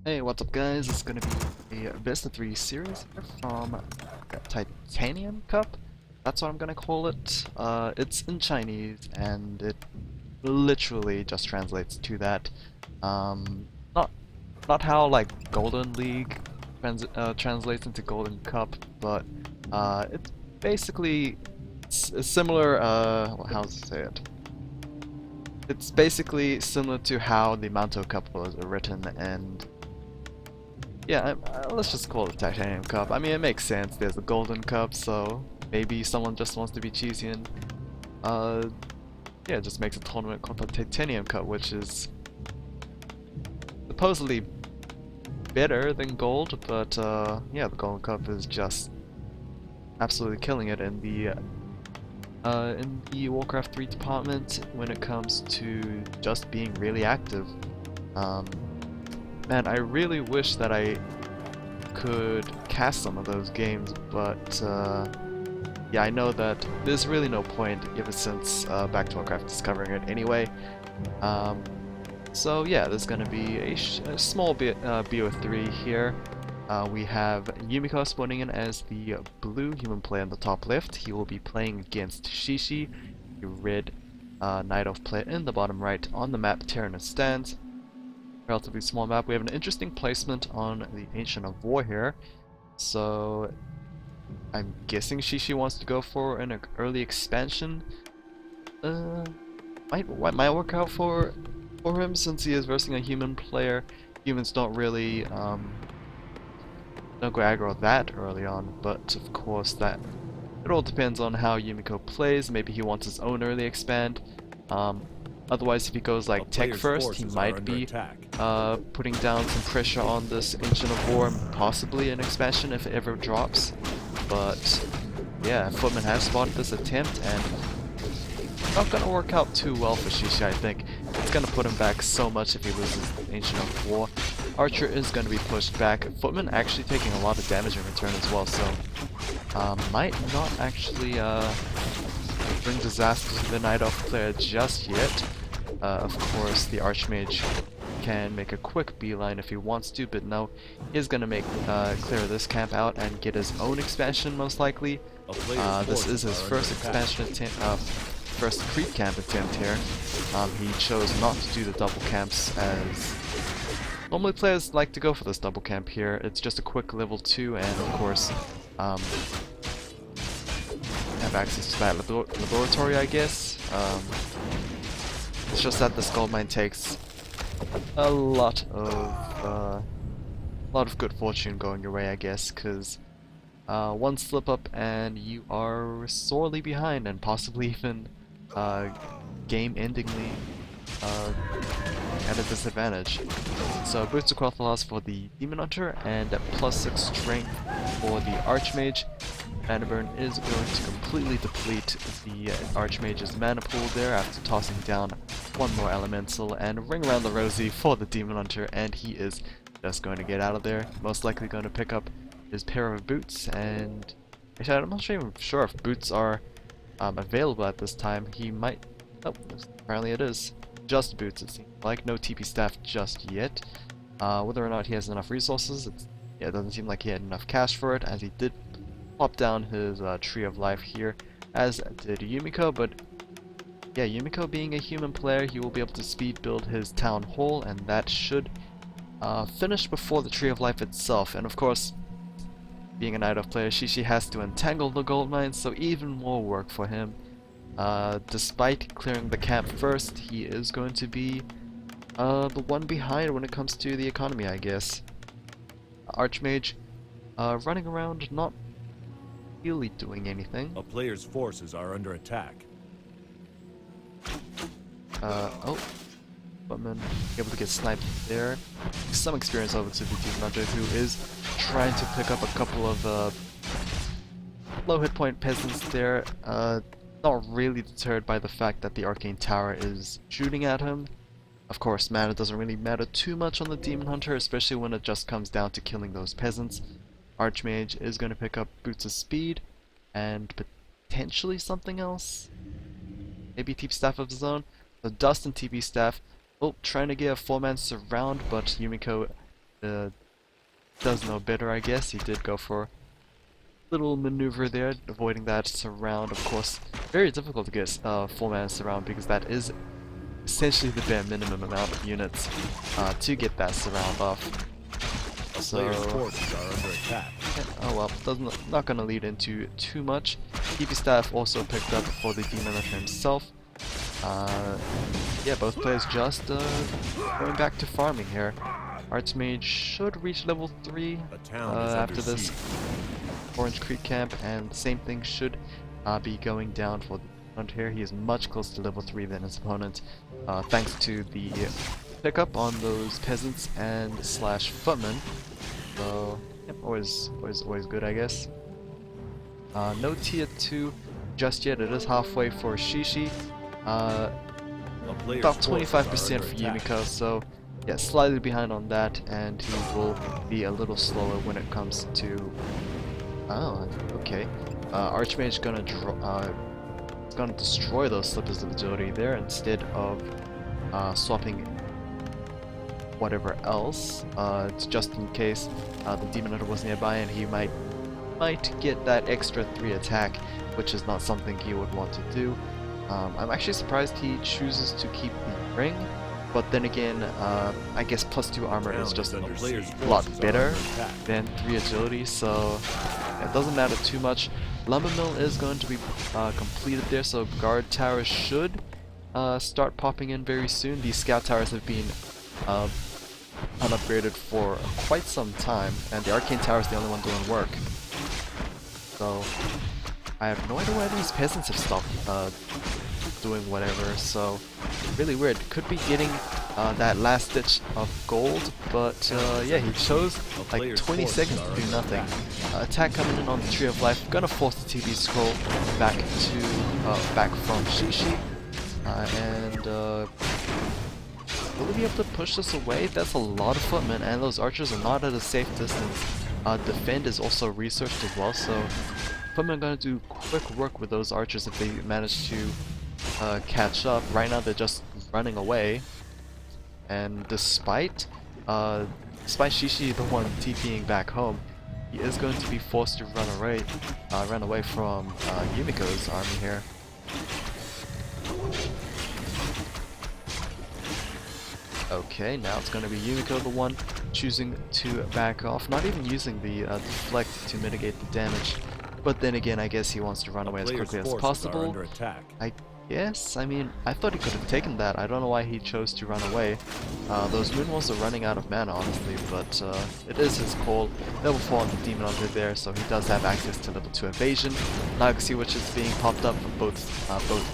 Hey, what's up guys? It's gonna be a best of 3 series here from Titanium Cup. That's what I'm gonna call it. It's in Chinese and it literally just translates to that. Not how like Golden League translates into Golden Cup, but it's basically a similar. How to say it? It's basically similar to how the Mantou Cup was written, and yeah, let's just call it Titanium Cup. I mean, it makes sense. There's a Golden Cup, so maybe someone just wants to be cheesy and, yeah, just makes a tournament called the Titanium Cup, which is supposedly better than Gold, but, yeah, the Golden Cup is just absolutely killing it in the Warcraft 3 department when it comes to just being really active. Man, I really wish that I could cast some of those games, but yeah, I know that there's really no point ever since Back to Warcraft discovering it anyway. So yeah, there's gonna be a small bit BO3 here. We have Yumiko spawning in as the blue human player in the top left. He will be playing against Xixi, the red Night Elf player in the bottom right on the map Terenas Stand. Relatively small map. We have an interesting placement on the Ancient of War here, so I'm guessing Xixi wants to go for an early expansion. Might work out for him since he is versing a human player. Humans don't really don't go aggro that early on, but of course that it all depends on how Yumiko plays. Maybe he wants his own early expand. Otherwise, if he goes like tech first, he might be putting down some pressure on this Ancient of War and possibly an expansion if it ever drops. But yeah, Footman has spotted this attempt and not gonna work out too well for Xixi, I think. It's gonna put him back so much if he loses Ancient of War. Archer is gonna be pushed back. Footman actually taking a lot of damage in return as well, so might not actually bring disaster to the Night Elf player just yet. Of course, the Archmage can make a quick beeline if he wants to, but no, he's gonna make clear this camp out and get his own expansion most likely. This is his first expansion attempt, first creep camp attempt here. He chose not to do the double camps as normally players like to go for this double camp here. It's just a quick level 2 and of course have access to that laboratory, I guess. It's just that this gold mine takes a lot of good fortune going your way, I guess, because one slip up and you are sorely behind and possibly even game-endingly at a disadvantage. So boots across the loss for the Demon Hunter and at +6 strength for the Archmage. Mana Burn is going to completely deplete the Archmage's mana pool there after tossing down one more Elemental and Ring Around the Rosie for the Demon Hunter, and he is just going to get out of there. Most likely going to pick up his pair of boots, and actually I'm not even sure if boots are available at this time. He might... oh, apparently it is. Just boots, it seems like. No TP staff just yet. Whether or not he has enough resources, yeah, it doesn't seem like he had enough cash for it, as he did pop down his Tree of Life here, as did Yumiko, but yeah, Yumiko being a human player, he will be able to speed build his Town Hall, and that should finish before the Tree of Life itself. And of course, being a Night Elf player, Xixi has to entangle the gold mines, so even more work for him. Despite clearing the camp first, he is going to be the one behind when it comes to the economy, I guess. Archmage running around, not really doing anything. A player's forces are under attack. Oh, Footman able to get sniped there. Some experience over to the Demon Hunter, who is trying to pick up a couple of low hit point peasants there. Not really deterred by the fact that the Arcane Tower is shooting at him. Of course, mana doesn't really matter too much on the Demon Hunter, especially when it just comes down to killing those peasants. Archmage is going to pick up Boots of Speed and potentially something else. Maybe TP Staff of his own. The Dust and TP Staff. Oh, trying to get a 4-man surround, but Yumiko does know better, I guess. He did go for a little maneuver there, avoiding that surround. Of course, very difficult to get full-man surround because that is essentially the bare minimum amount of units to get that surround off. So, Players' forces are under attack. oh well, not gonna lead into too much. TP staff also picked up for the Demon Hunter himself. Yeah, both players just going back to farming here. Archmage should reach level 3 The town is after under this siege. Orange Creek camp, and the same thing should be going down for the Hunter here. He is much closer to level 3 than his opponent, thanks to the pickup on those peasants and slash footmen. So, yep, always good, I guess. No tier 2 just yet. It is halfway for Xixi. A player's About forces are 25% under for attack. Yumiko, so yeah, slightly behind on that, and he will be a little slower when it comes to. Oh, okay. Archmage gonna destroy those slippers of agility there instead of swapping whatever else. It's just in case the Demon Hunter was nearby and he might get that extra 3 attack, which is not something he would want to do. I'm actually surprised he chooses to keep the ring, but then again, I guess +2 armor is just a lot better than 3 agility, so it doesn't matter too much. Lumber mill is going to be completed there, so guard towers should start popping in very soon. These scout towers have been unupgraded for quite some time, and the arcane tower is the only one doing work. So I have no idea why these peasants have stopped doing whatever, so really weird. Could be getting that last ditch of gold, but yeah, he chose like 20 seconds to do nothing. Attack coming in on the Tree of Life, gonna force the TB scroll back from Xixi, and will he be able to push this away? That's a lot of footmen, and those archers are not at a safe distance. Defend is also researched as well, so footmen are gonna do quick work with those archers if they manage to catch up. Right now they're just running away, and despite Xixi the one TPing back home, he is going to be forced to run away from Yumiko's army here. Okay, now it's going to be Yumiko the one choosing to back off, not even using the deflect to mitigate the damage. But then again, I guess he wants to run away as quickly as possible. I guess, I mean, I thought he could have taken that. I don't know why he chose to run away. Those moonwalls are running out of mana, honestly, but it is his call. Level 4 on the Demon Hunter there, so he does have access to level 2 evasion. Legacy which is being popped up from both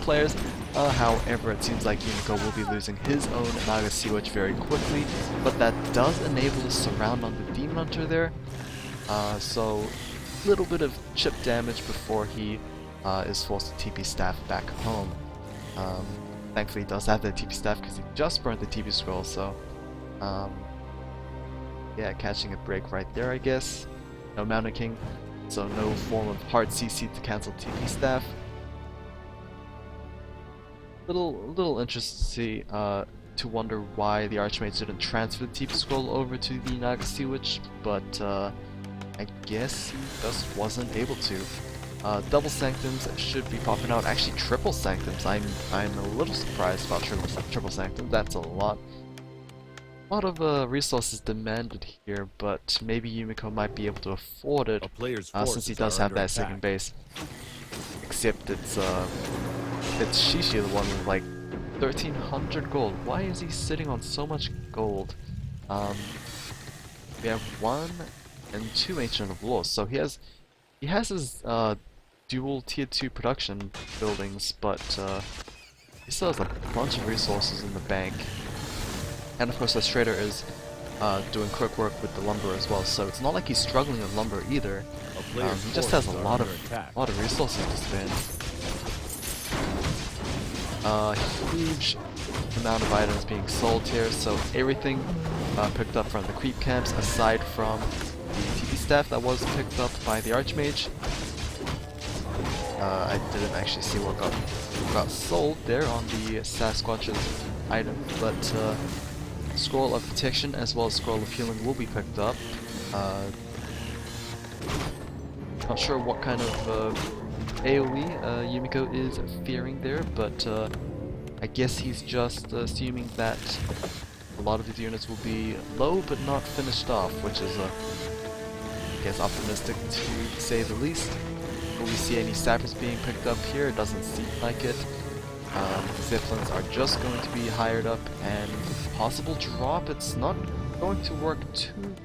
players. However, it seems like Yumiko will be losing his own Naga Sea Witch very quickly, but that does enable the surround on the Demon Hunter there. So a little bit of chip damage before he is forced to TP staff back home. Thankfully he does have the TP staff because he just burned the TP scroll, so yeah, catching a break right there, I guess. No Mountain King, so no form of hard CC to cancel TP staff. Little interested to see, to wonder why the Archmage didn't transfer the TP scroll over to the Naga Sea Witch, but I guess he just wasn't able to. Double Sanctums should be popping out. Actually, Triple Sanctums. I'm a little surprised about Triple Sanctum. That's a lot of resources demanded here, but maybe Yumiko might be able to afford it since he does have that second base. Except it's Xixi the one with like 1300 gold. Why is he sitting on so much gold? We have 1 and 2 Ancient of Laws, so he has his dual tier 2 production buildings, but he still has a bunch of resources in the bank. And of course the trader is doing quick work with the lumber as well, so it's not like he's struggling with lumber either. He just has a lot of resources to spend. Huge amount of items being sold here, so everything picked up from the creep camps aside from the TP staff that was picked up by the Archmage. I didn't actually see what got sold there on the Sasquatch's item, but Scroll of Protection as well as Scroll of Healing will be picked up. Not sure what kind of AoE Yumiko is fearing there, but I guess he's just assuming that a lot of his units will be low but not finished off, which is, I guess, optimistic to say the least. Will we see any sappers being picked up here? It doesn't seem like it. Zeppelins are just going to be hired up, and possible drop, it's not going to work too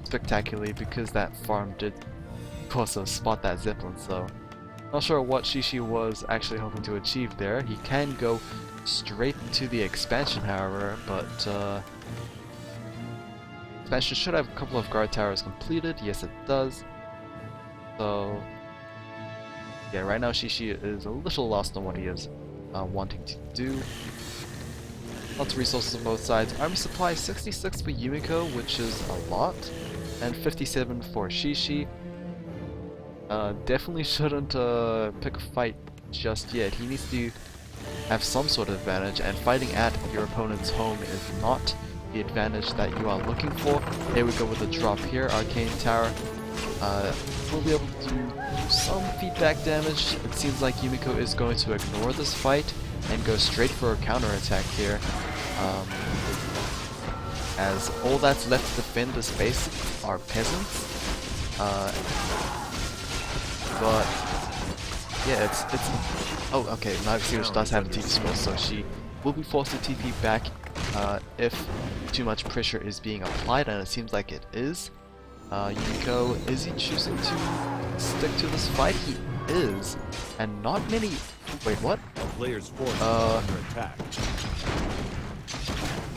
spectacularly because that farm did also spot that Zeppelin, so not sure what Xixi was actually hoping to achieve there. He can go straight into the expansion, however, but expansion should have a couple of guard towers completed. Yes, it does. So yeah, right now Xixi is a little lost on what he is wanting to do. Lots of resources on both sides. Army supply 66 for Yumiko, which is a lot, and 57 for Xixi. Definitely shouldn't pick a fight just yet. He needs to have some sort of advantage, and fighting at your opponent's home is not the advantage that you are looking for. Here we go with a drop here. Arcane Tower will be able to do some feedback damage. It seems like Yumiko is going to ignore this fight and go straight for a counterattack here. As all that's left to defend this base are peasants. But yeah, it's oh, okay, Nagasirish does have a TP scroll, so she will be forced to TP back if too much pressure is being applied, and it seems like it is. Yumiko, is he choosing to stick to this fight? He is, and not many. Wait, what? A player's force is under attack.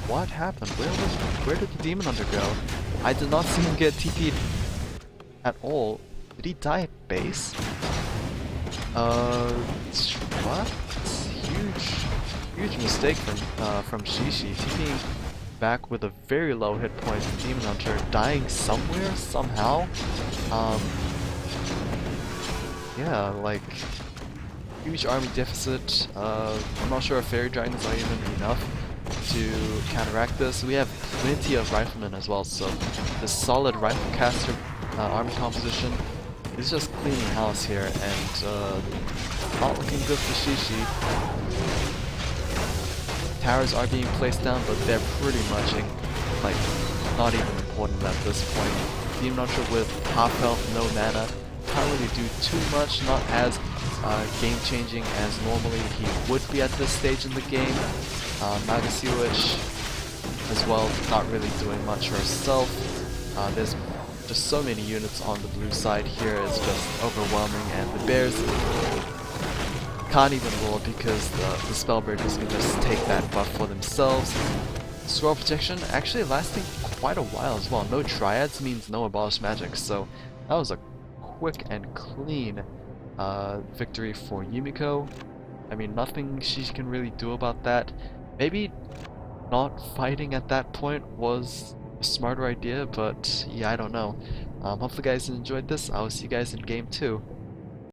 What happened? Where did the Demon Hunter go? I did not see him get TP'd at all. Did he die at base? What? Huge mistake from Xixi. TPing back with a very low hit point. Demon Hunter dying somewhere, somehow. Yeah, like, huge army deficit. I'm not sure if Fairy Dragons are even enough to counteract this. We have plenty of riflemen as well, so the solid rifle caster army composition is just cleaning house here, and not looking good for Xixi. Towers are being placed down, but they're pretty much like not even important at this point. Demon Hunter with half health, no mana, can't really do too much, not as game-changing as normally he would be at this stage in the game. Nagasirish as well, not really doing much herself. There's just so many units on the blue side here, it's just overwhelming, and the bears can't even roll because the spellbreakers can just take that buff for themselves. Scroll protection actually lasting quite a while as well. No triads means no abolished magic, so that was a quick and clean victory for Yumiko. I mean, nothing she can really do about that. Maybe not fighting at that point was a smarter idea, but yeah, I don't know. Hopefully you guys enjoyed this. I will see you guys in game 2.